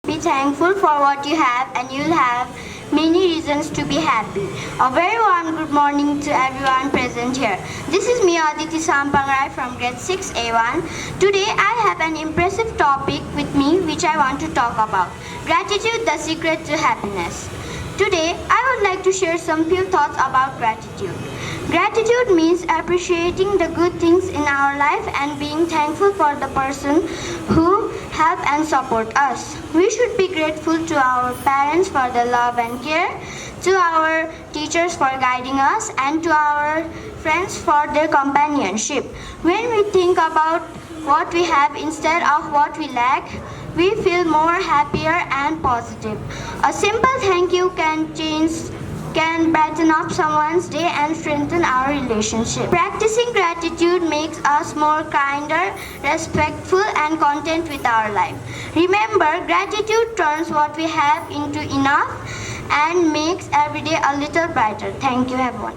Be thankful for what you have and you'll have many reasons to be happy. A very warm good morning to everyone present here. This is me, Aditi Sampang Rai from grade 6 A1. Today I have an impressive topic with me which I want to talk about. Gratitude, the secret to happiness. Today I would like to share some few thoughts about gratitude. Gratitude means appreciating the good things in our life and being thankful for the person who help and support us. We should be grateful to our parents for the love and care, to our teachers for guiding us, and to our friends for their companionship. When we think about what we have instead of what we lack, we feel more happier and positive. A simple thank you can brighten up someone's day and strengthen our relationship. Practicing gratitude makes us more kinder, respectful, and content with our life. Remember, gratitude turns what we have into enough and makes every day a little brighter. Thank you, everyone.